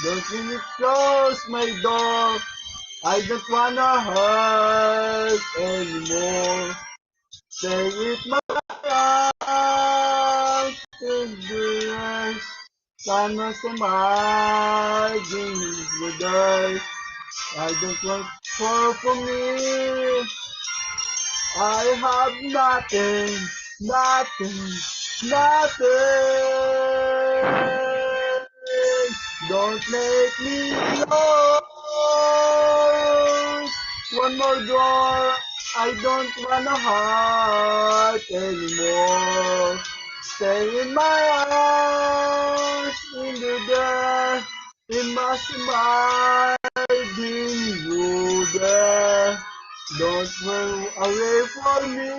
Don't let me close my door. I don't wanna hurt anymore. Stay with my eyes in the eyes. Sana sumaging with us. I don't want for me. I have nothing, nothing, nothing. Don't make me close one more door. I don't wanna hurt anymore. Stay in my arms, in the dark, in my smile, you there. Don't run away from me.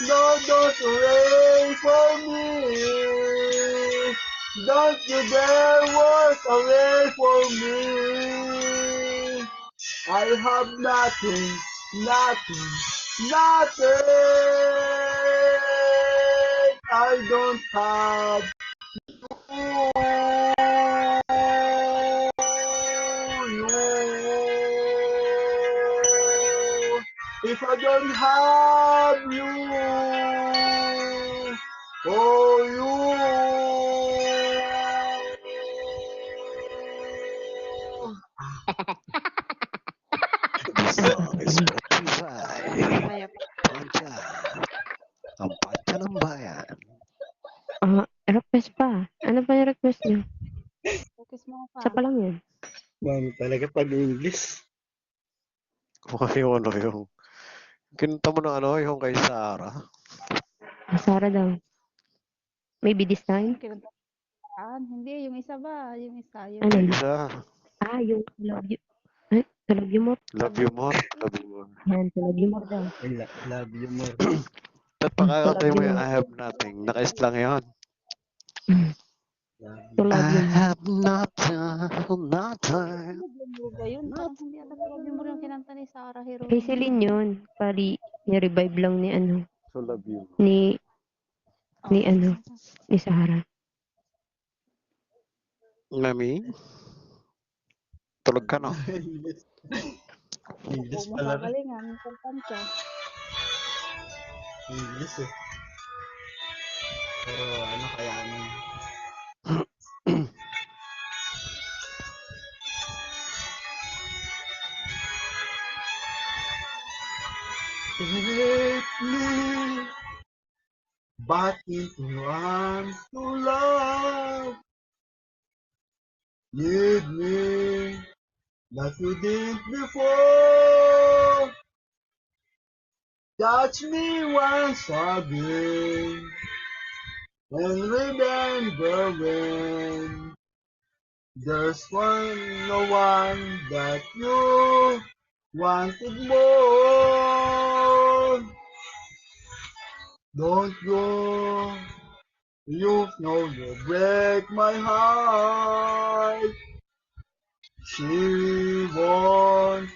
No, don't away from me. Don't you dare walk away from me. I have nothing, nothing, nothing. I don't have you. If I don't have you, oh you. This song is brought to you by Kaya pa. Pancha, ang Pancha ng Bayan. Request pa. Ano pa yung request niyo? Focus mo pa. Isa pa lang yun. Mami talaga pag English. Yung kinanta mo ng yung kay Sarah. Sarah daw. Maybe this time? Kinantaan. Hindi, yung isa ba? Yung isa. Yung Ano? Isa, Yung love you. Ay, to love you more. love you more, love you more. Yan, to love you more daw. Love you more. Ba't pakakantay mo Love you yung more. I have nothing? Naka-is lang yun. To love I you more. have nothing, nothing. Love ba yun? Parang hindi ata love mo yung kinanta ni Sarah Hero. Kay Celine yun. Pari, ni-revive lang ni ano. So love you. Ni Sarah. Mami? Tulog ka no? English. English Huwag mo pala rin. kagalingan. Importante. English eh. Pero ano kaya ano. Take me back into arms to love. Lead me like you did before. Touch me once again. And remember when there's no one that you wanted more. Don't go. You know you break my heart. She won't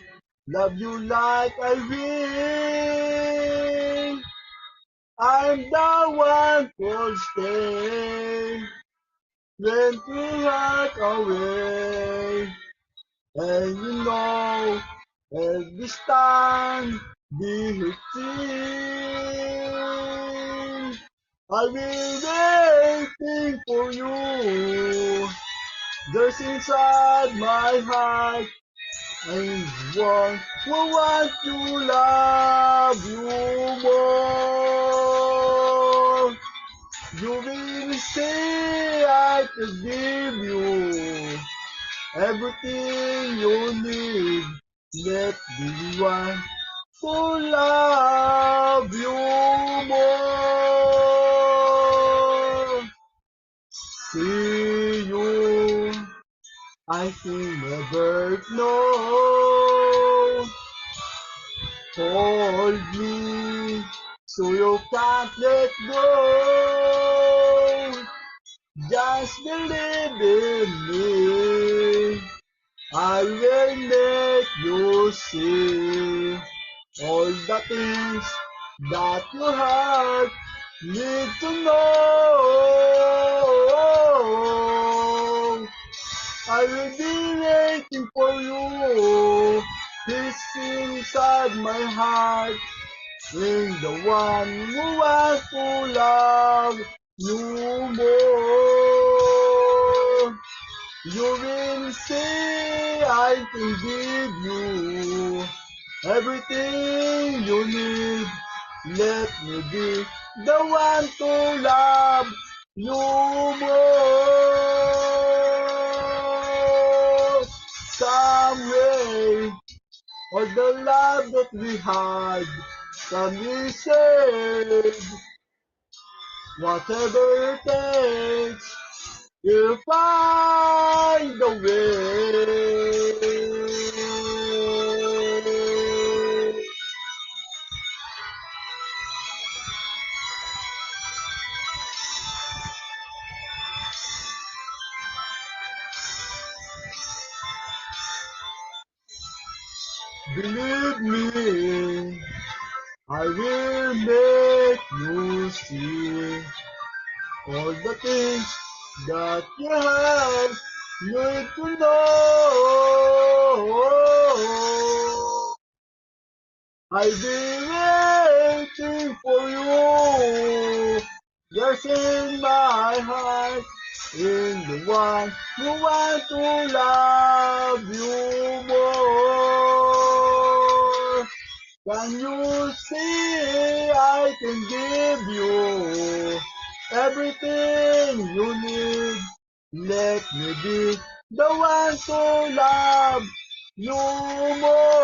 love you like I will. I'm the one who'll stay when you walk away. And you know, every time be still. I'll be waiting for you. There's inside my heart and one who want to love you more. You will say I can give you everything you need. Let me one who love you more. See you, I can never know. Hold me, so you can't let go. Just believe in me. I will make you see all the things that your heart needs to know. I will be waiting for you. This inside my heart. In the one who wants to love you more. You will see I can give you everything you need. Let me be the one to love you more. Someday, all the love that we had can be saved. Whatever it takes, we'll find a way. Believe me, I will make you see all the things that you have need to know. I'll be waiting for you. Just in my heart, in the one who wants to love you more. Can you see I can give you everything you need? Let me be the one to love you more.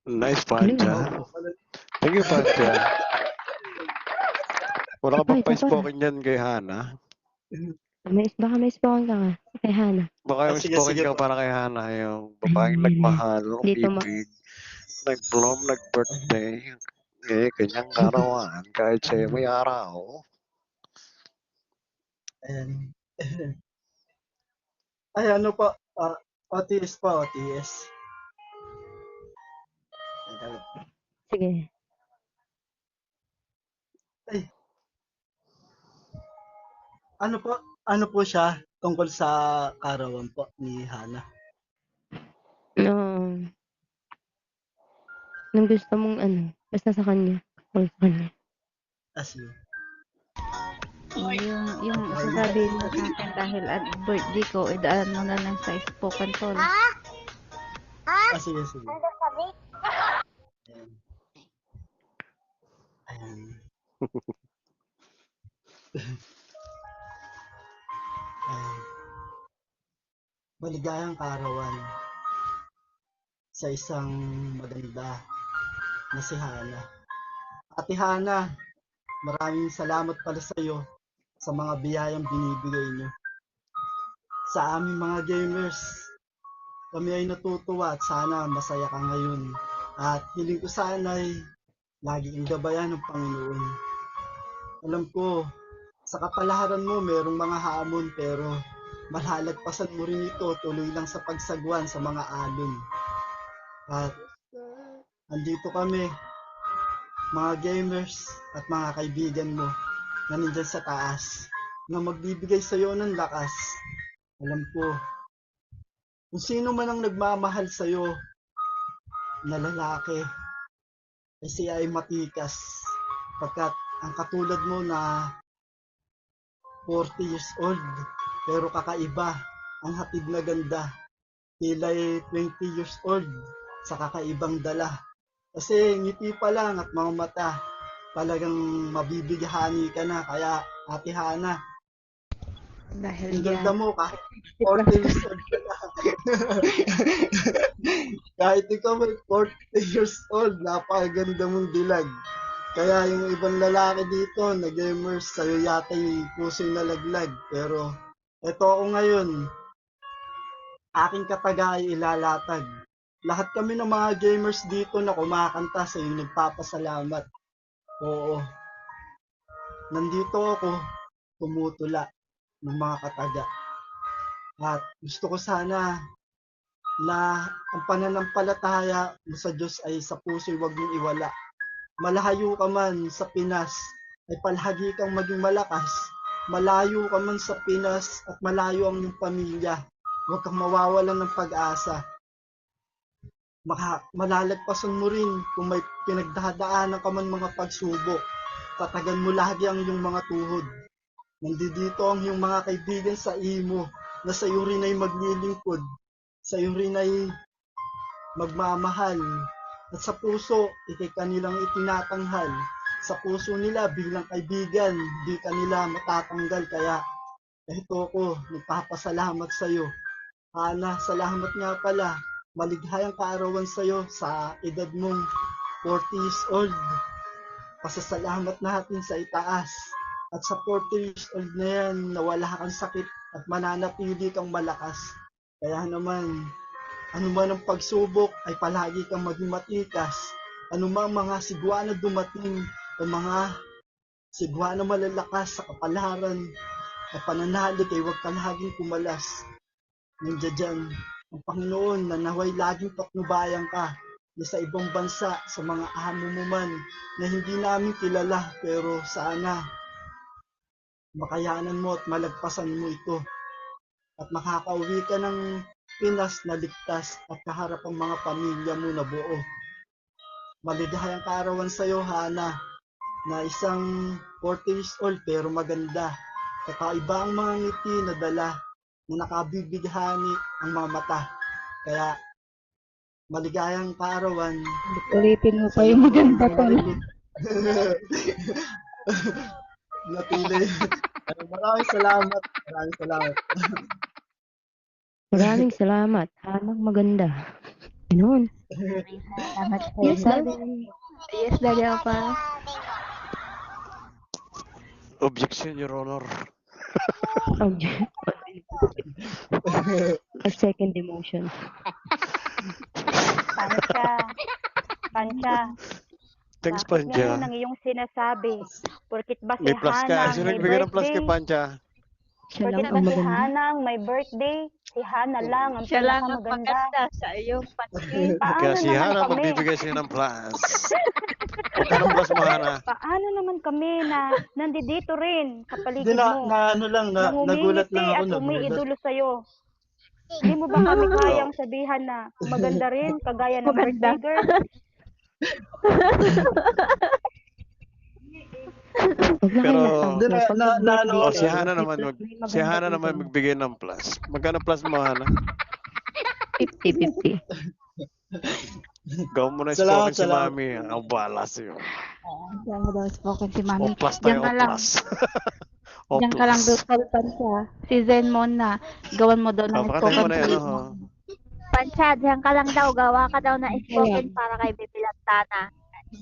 Nice, Galing Pancha. ah. Thank you, Pancha. Wala ka Ay, bang ito pa. pa-spoken yan kay Hana? Baka may spawn ka nga. Kay Hana. Baka yung Sige, spoken sige ka po. para kay Hana, yung babaeng nagmahal, Dito ma... ibig, nag-bloom, nag-birthday, kanyang karawan, kahit sa'yo may araw. Ayan. Ay, ano po? OTS po, OTS. Sige. Ay, ano po siya tungkol sa karawan po ni Hana? No. Nung gusto mong ano, basta sa kanya. Call sa kanya. Sige. Yung sasabihin mo sa akin dahil at birthday ko, idaan mo na lang sa spoken tol. Sige, sige. Ayan. Ayan. Ayan. Maligayang karawan sa isang maganda na si Hana. Ate Hana, maraming salamat pala sa iyo sa mga biyayang binibigay niyo. Sa aming mga gamers, kami ay natutuwa at sana masaya ka ngayon. At hiling ko sana ay lagi kang gabayan ng Panginoon. Alam ko, sa kapalaharan mo merong mga hamon pero malalagpasan mo rin ito tuloy lang sa pagsagwan sa mga alon. At andito kami, mga gamers at mga kaibigan mo na nandyan sa taas na magbibigay sa iyo ng lakas. Alam ko, Kung sino man ang nagmamahal sa'yo na lalaki, ay siya ay matikas. Pagkat ang katulad mo na 40 years old, pero kakaiba ang hatid na ganda. Tila'y 20 years old sa kakaibang dala. Kasi ngiti pa lang at mga mata, talagang mabibighani ka na. Kaya Ate Hana, Dahil ang ganda dyan, mo kahit 60 plus 40 years old ka na. Kahit ikaw may 40 years old, napakaganda mong dilag. Kaya yung ibang lalaki dito, na-gamers, sa'yo yata yung puso'y nalaglag. Pero eto ako ngayon, aking kataga ay ilalatag. Lahat kami ng mga gamers dito na kumakanta sa iyo nagpapasalamat. Oo, nandito ako tumutula ng mga kataga. At gusto ko sana na ang pananampalataya mo sa Diyos ay sa puso'y huwag mong iwala. Malayo ka man sa Pinas, ay palagi kang maging malakas. Malayo ka man sa Pinas at malayo ang iyong pamilya. Huwag kang mawawalan ng pag-asa. Malalagpasan mo rin kung may pinagdadaanan ka man mga pagsubok. Tatagan mo lagi ang iyong mga tuhod. Nandito ang iyong mga kaibigan sa imo na sa iyo rin ay maglilingkod. Sa iyo rin ay magmamahal. At sa puso, ikay kanilang itinatanghal. Sa puso nila bilang kaibigan, di kanila matatanggal. Kaya ito ko, nagpapasalamat sa iyo. Hana, salamat nga pala. Maligayang kaarawan sa iyo sa edad mong 40 years old. Pasasalamat natin sa itaas. At sa 40 years old na yan, na wala kang sakit at mananatili kang malakas. Kaya naman, anuman ang pagsubok ay palagi kang maging matikas. Anumang mga sigwa na dumating o mga sigwa na malalakas sa kapalaran at pananalig ay huwag ka laging kumalas. Nandiyan dyan ang Panginoon na naway laging patnubayan ka na sa ibang bansa, sa mga amo mo man na hindi namin kilala, pero sana makayanan mo at malagpasan mo ito at makakauwi ka ng Pinas na ligtas at kaharap ang mga pamilya mo na buo. Maligayang kaarawan sa iyo, Hana, na isang 40 years old pero maganda. Kakaiba ang mga ngiti na dala na nakabibighani ang mga mata. Kaya maligayang kaarawan ulitin mo sa pa iyo. yung maganda tol. Natili. Maraming salamat. Maraming salamat. Maraming salamat. Hanang maganda. Ganun. Salamat po. Yes, daddy. Yes, Daddy Opa. Objection, Your Honor. Object. A second emotion. Pancha, Pancha, Thanks, bakit Panja. ngayon ang iyong sinasabi? Porkit ba si May plus ka. Hana ang Sino may nagbigay ng plus birthday? kay Panja? Siya lang Porkit ang ba si maganda. Hana ang may birthday? Si Hana lang ang Siya lang ang pinakamaganda. maganda sa iyong pansin. Paano Kaya si naman Hana kami? magbibigay siya ng plus. Magkano plus mo, Hana? Paano naman kami na nandito rin sa Hindi paligid na, mo? ano lang, nagulat Nangungingiti lang ako. at Nagulat. umiidolo sa'yo. Hindi mo ba kami kayang sabihan na maganda rin, kagaya ng Maganda. birthday girl? Huwag lang Pero, kayo natang. Hindi Pag na, nag-birthday oh, ano, si kayo, Hana may naman, plus, may si maganda Hana rin naman kayo. magbigay ng plus. Magkano plus mo, Hana? 50-50. Gawin mo na Salamat, spoken si salamat. Mami. Ang bala sa'yo. Diyan mo daw spoken si O Mami. plus Diyan tayo, o ka lang. plus. O Diyan ka lang daw plus. tol Pancha. Si Zenmon na. Gawan mo daw O, ng pakatay mo spoken na si yan, Zenmon. Pancha, diyan ka lang daw. Gawa ka daw na spoken Ayan. para kay Bibi Lantana.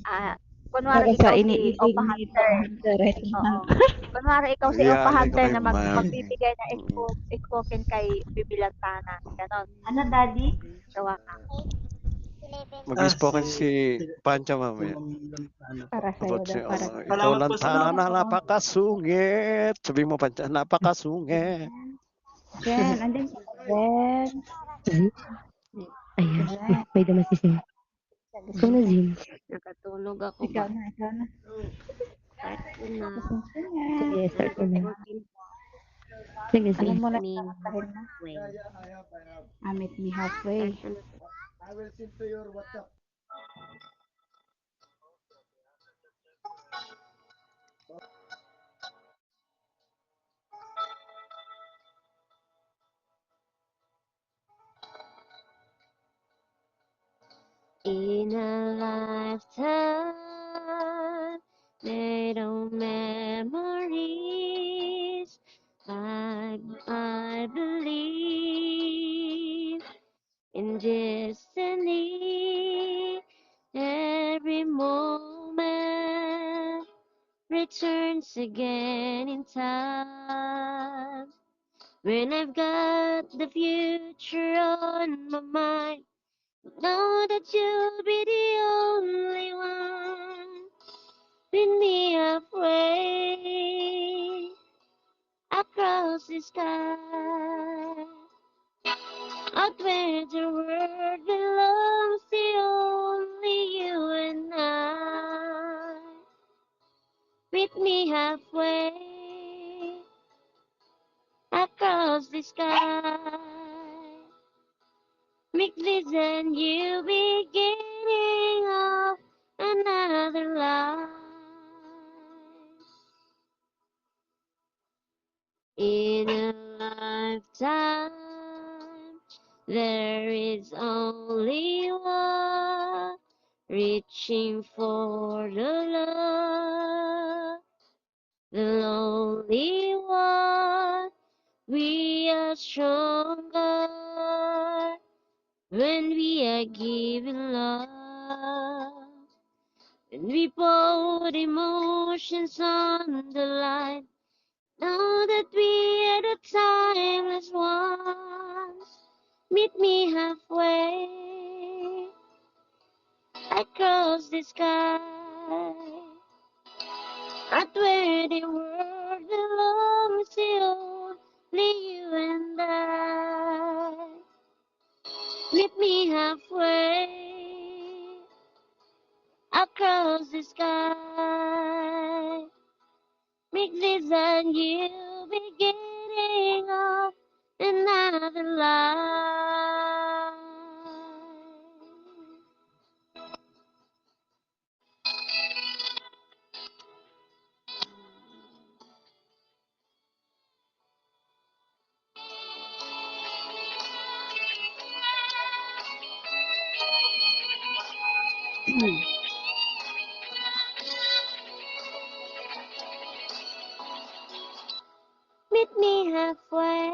Para Kunwari sa ikaw si iniisip Opa ni Hunter. Hunter. Oo. Kunwari ikaw si Yeah, Opa ko Hunter kay na Ma'am. magbibigay na spoken kay Bibi Lantana. Ganon. Ano, Daddy? Gawa ka. Mag-spoken si Pancha mamaya. Para sa'yo About daw. si, Para ikaw Salamat po, Lantana salamat na po. napakasungit. Sabi mo, Pancha, napakasungit. Zen. Andyan ka ba, Zen? Ayan. Zen. May damas si Sim. Ikaw na, Zim. Nakatulog ako Ikaw ba? na. Ikaw na. Start ko na. Sige, start ko na. Sige, sige. Ano mo na Me. sasabihin mo? Wait. Meet me halfway. Ano? I will send to your WhatsApp. In a lifetime, made of memories, I believe in destiny. Every moment returns again in time. When I've got the future on my mind, know that you'll be the only one. Meet me halfway across the sky. Out where the world belongs to only you and I. Meet me halfway across the sky. Make this and you beginning of another life. In a lifetime, there is only one reaching for the love, the lonely one. We are stronger when we are giving love. When we put emotions on the line, know that we are the timeless ones. Meet me halfway across the sky. Out where the world belongs to only you and I. Meet me halfway across the sky. Make this and you beginning of another life. Meet me halfway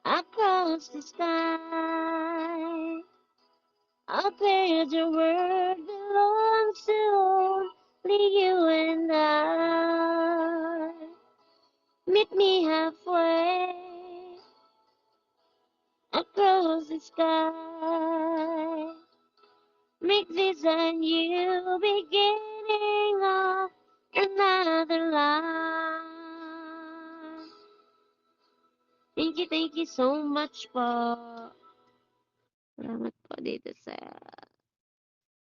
across the sky. Out where the world belongs to only you and I. Meet me halfway across the sky. Make this and you beginning of another life. Thank you so much po. Salamat po dito sa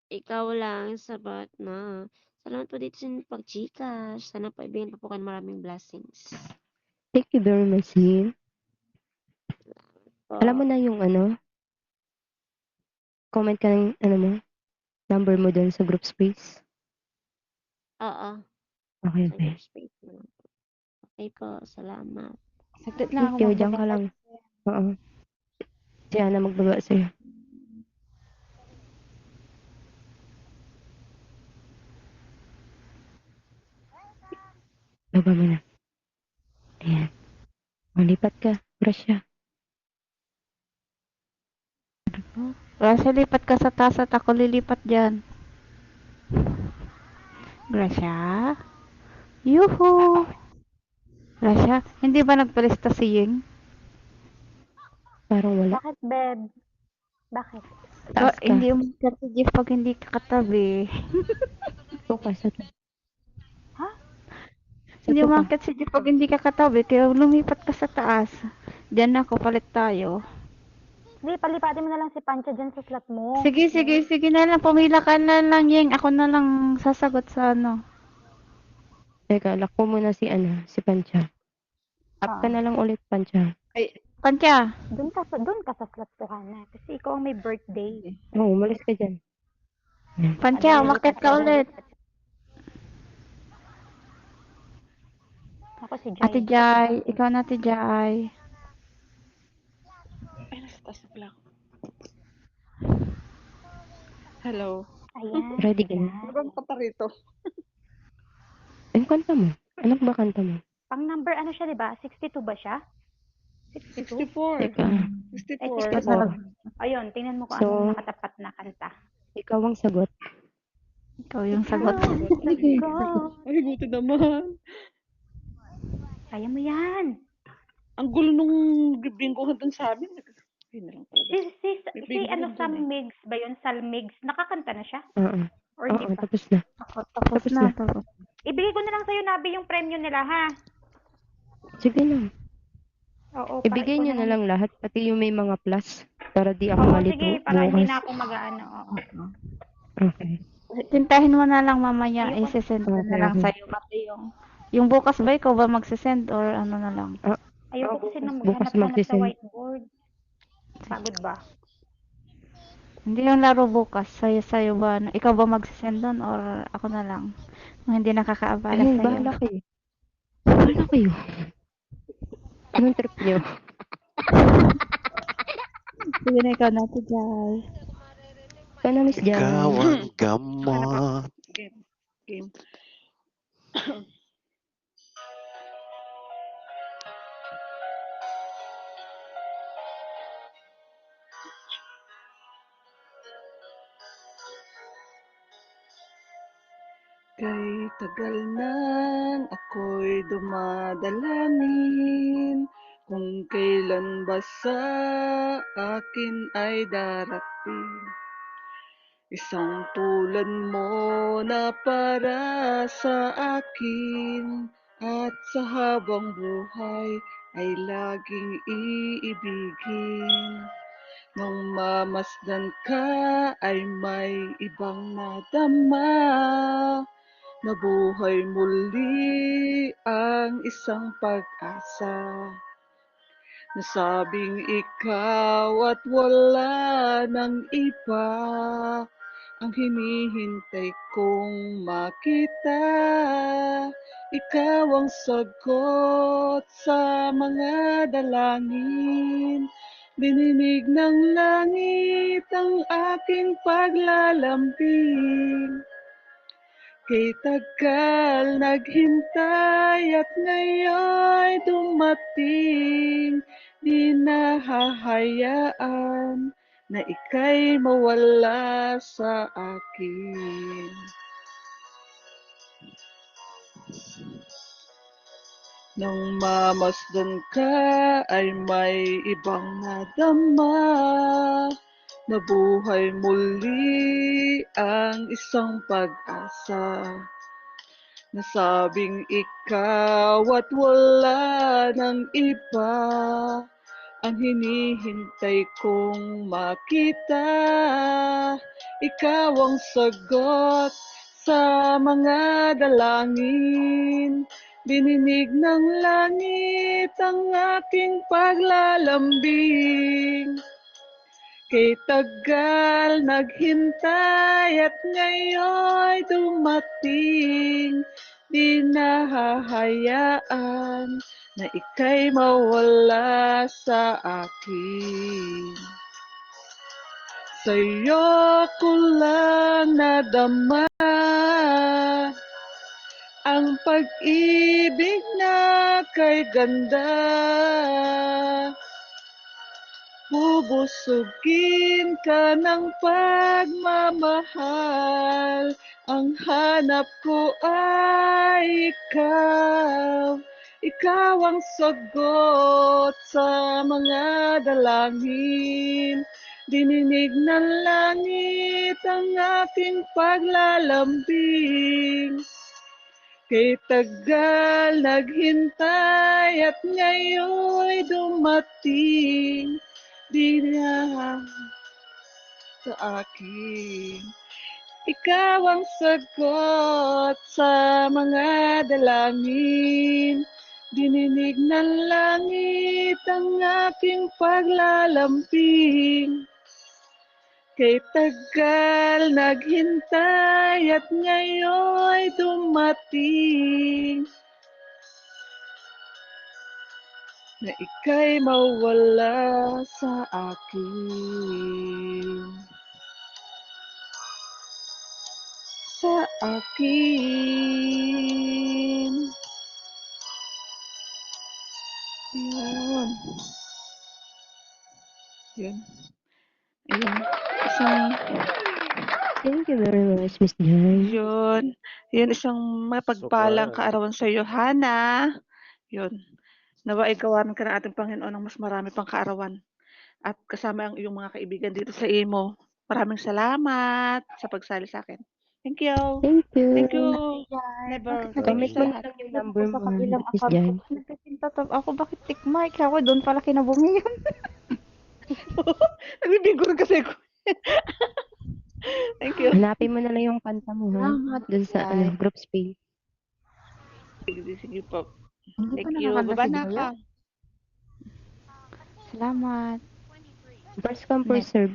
ikaw lang sabat na. Salamat po dito sa pag-Gcash. Sana po ibigyan pa po kayo maraming blessings. Thank you very much, Yin. Po. Alam mo na yung comment ka ng number mo doon sa group space. Oo. Okay, Sa okay. group space mo. Okay po, salamat. Saglit lang Thank ako you, diyan ka lang. Oo. Si Ana magbaba sa'yo. Baba mo na. Ayan. Malipat ka. Grasya. Gracia, lipat ka sa taas at ako lilipat dyan. Gracia? Yuhu! Gracia, hindi ba nagpalista si Ying? Parang wala. Bakit, Beb? Bakit? Taas ka. Hindi umikat si Jeff pag hindi ka katabi. Ito ka sa Ha? Hindi Sato ka. umakyat si Jeff pag hindi ka katabi, kaya lumipat ka sa taas. Diyan ako, palit tayo. Hindi, palipatin mo na lang si Pancha dyan sa slot mo. Sige na lang, pumila ka na lang, Ying. Ako na lang sasagot sa ano. Teka, lock mo muna si Pancha. Up ka Ah. na lang ulit, Pancha. Ay, Kantya. Doon ka sa slot ko, Hana. Kasi ikaw ang may birthday. Oo, umalis ka dyan. Kantya, umakit ka ulit. Ako si Ate Jai. Jai, ikaw na Ate Jai. Ay, nasa taas na pala ako. Hello. Ayan. Ready ka na? Ano ka pa rito? Ano kanta mo? Ano ba kanta mo? Pang number ano siya, di ba? 62 ba siya? 62? 64. Teka. Ay, 64. 64. Ayun, tingnan mo kung So- anong nakatapat na kanta. Ikaw ang sagot. Ikaw yung sagot. Ikaw. Ay, buti naman. Kaya mo yan. Ang gulo nung bibingguhan dun sa amin. Ay, na lang talaga. Si ano, Salmigs ba yun? Salmigs. Nakakanta na siya? Oo. Or hindi Oo, pa? tapos na. Tapos na. Tapos. Ibigay ko na lang sa'yo, Nabi, yung premyo nila, ha? Sige na. Oo, Ibigay ikaw nyo na lang lahat, pati yung may mga plus. Para di ako Oo, malito. sige, para hindi bukas. na ako mag-ano. Oo. Okay. Tintahin mo na lang mamaya. Ayoko. Isesend ko na Okay, lang okay. sa'yo. Kasi yung bukas ba, ikaw ba magsisend or ano na lang? Ayoko kasi na bukas maghanap-hanap sa magsisend. whiteboard. Pagod ba? Hindi yung laro bukas. Sa'yo ba? Ikaw ba magsisend doon or ako na lang? Kung hindi nakakaabala Ayun, sa'yo. bahala kayo. Bahala kayo. Anong trip nyo? Sige na ikaw na Ate Jai. Ikaw na, Miss Jan. Ikaw ang gamot. Game. Kay tagal nang ako'y dumadalangin kung kailan ba sa akin ay darating isang tulad mo na para sa akin at sa habang buhay ay laging iibigin. Nung mamasdan ka ay may ibang nadama. Nabuhay muli ang isang pag-asa. Nasabing ikaw at wala ng iba ang hinihintay kong makita. Ikaw ang sagot sa mga dalangin. Dininig ng langit ang aking paglalambing. Kay tagal naghintay at ngayon'y dumating, di nahahayaan na ika'y mawala sa akin. Nang mamasdan ka ay may ibang nadama. Nabuhay muli ang isang pag-asa. Nasabing ikaw at wala ng iba ang hinihintay kong makita. Ikaw ang sagot sa mga dalangin. Dininig ng langit ang aking paglalambing. Kay tagal naghintay at ngayon'y dumating, di nahahayaan na ika'y mawala sa akin. Sa'yo ko lang nadama ang pag-ibig na kay ganda. Bubusugin ka ng pagmamahal. Ang hanap ko ay ikaw. Ikaw ang sagot sa mga dalangin. Dininig ng langit ang aking paglalambing. Kay tagal naghintay at ngayon'y dumating, di na sa akin. Ikaw ang sagot sa mga dalangin. Dininig ng langit ang aking paglalambing. Kay tagal naghintay at ngayon'y dumating. Na ika'y mawala sa akin. Sa akin. Yun. Yun. Ayun. Isang, Thank you very much, Miss Joy. yun. Yun, isang mapagpalang Super. kaarawan sa iyo, Hana. Yun. Nawa ikawanan ka ng ating Panginoon ng mas marami pang kaarawan. At kasama ang iyong mga kaibigan dito sa imo. Maraming salamat sa pagsali sa akin. Thank you. Thank you. Thank you. Yan. Never. Bakit Thank you Comment sa mo na lahat. lang yung nagpipinta number ko sa mo, kabilang Miss account ko? Joy. Bakit nagpipinta to ako? Bakit tick mark? Ako doon pala kinabumi yun. Nagbibingo rin kasi ako. Thank you. Hanapin mo na lang yung kanta mo, ha? Salamat, Doon sa Joy. group space. Sige po. Hindi pa Thank you. nakakanta Baba si na Joy. ka. Salamat. First come, first Net. serve,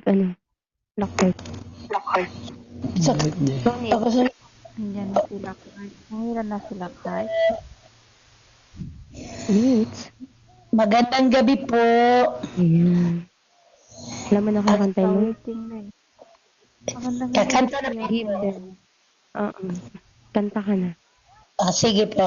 Lockhart. Bonnie. Andyan na sila, Kurt. Nangilan na sila, Kurt. Neats. Magandang gabi po. Ayan. Alam mo na kung kantay mo? Waiting na eh. Magandang Kakanta na gabi. Give them. Oo. Kanta ka na. Sige po.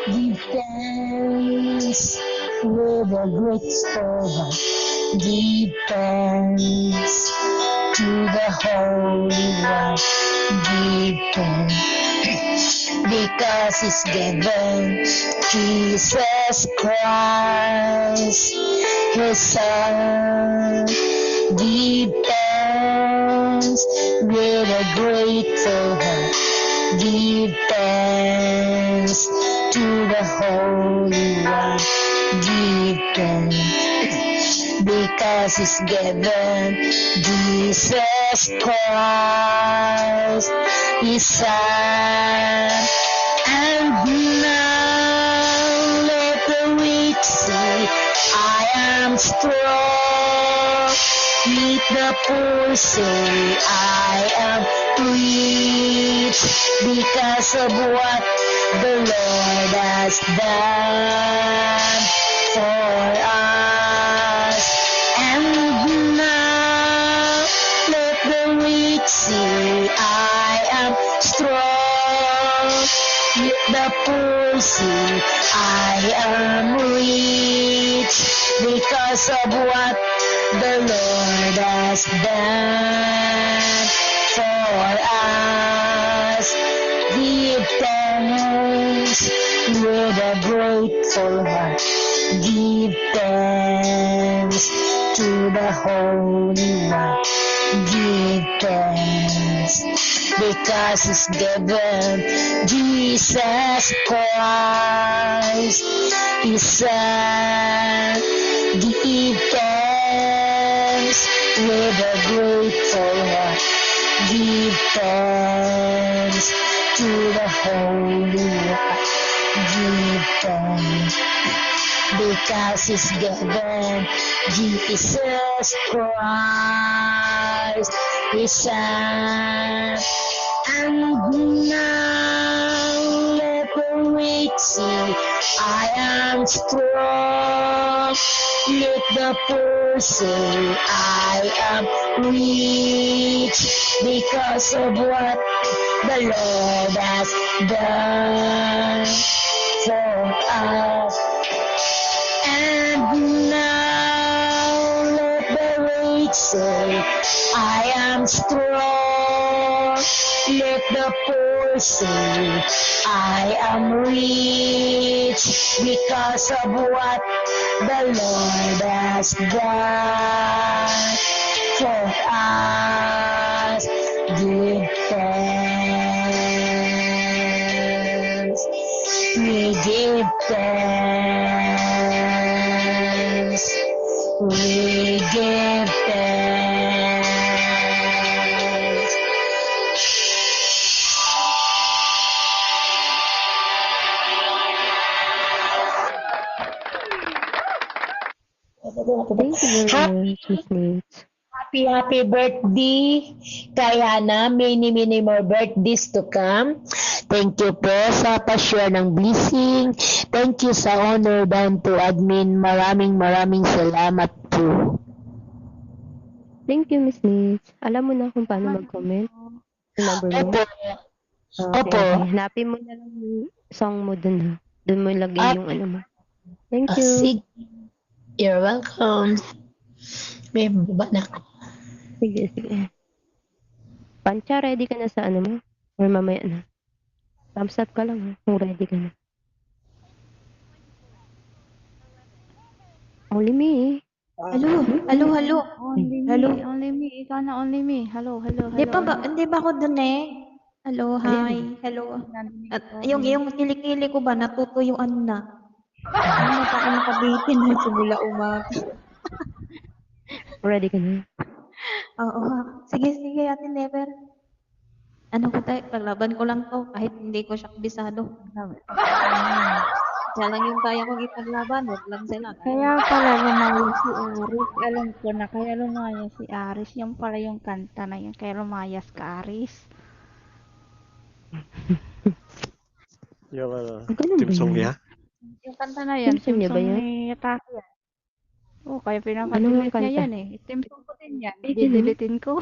Give thanks with a grateful heart. Give thanks to the Holy One. Give thanks because He's given Jesus Christ, His Son. Give thanks with a grateful heart. Give thanks to the Holy One. Give thanks because He's given Jesus Christ, His Son. And now let the weak say, I am strong. Let the poor say, I am rich because of what the Lord has done for us. And now let the weak say, I am strong. Let the poor say, I am rich because of what the Lord has done for us. Give thanks with a grateful heart. Give thanks to the Holy One. Give thanks because He's given Jesus Christ, His Son. Give thanks with a grateful heart. Give thanks to the Holy One. Give thanks because He's given Jesus Christ, His Son. And now let the weak say, I am strong. Let the poor say, I am rich because of what the Lord has done for us. And now let the weak say, I am strong. Let the poor say, I am rich because of what the Lord has done for us. Give thanks. We give thanks. We give thanks. Thank you very much, Miss Nate. Happy birthday kay Hana. Many more birthdays to come. Thank you po sa pa-share ng blessing. Thank you sa honor down to admin. Maraming salamat po. Thank you, Miss Nate. Alam mo na kung paano mag-comment? Remember mo? Opo. Okay, Opo. okay. Hanapin mo na lang yung song mo dun, ha? Dun mo ilagay yung ano mo. Thank you. Sige. You're welcome. May baba na ako. Sige, sige. Pancha, ready ka na sa ano mo? Or mamaya na? Thumbs up ka lang, ha? Kung ready ka na. Only me, eh. Hello. Only me, Hello. only me. Ikaw na only me. Hello. Hindi ba ako dun eh? Hello, hi. Hello. At yung kilikili ko ba natutuyuan na? Ano pa ako nakabitin na simula umaga. Ready ka na? Oo. Sige, Ate Never. Ano ko tayo, paglaban ko lang to kahit hindi ko siya kabisado. Siya lang yung kaya kong ipaglaban, wag lang sila. Kaya pala lumayas si Aris. Alam ko na kaya lumayas si Aris. Yung pala yung kanta na yun. Kaya lumayas ka, Aris. Yung Ganun team ba song yun? niya. Yung kanta na yan, Team song niya ba team song yan? ni Taki yan. Oo, kaya Ano nga pinapadilit niya kanta? yan eh. Team song ko din yan. Ay, ganun? Didilitin ko.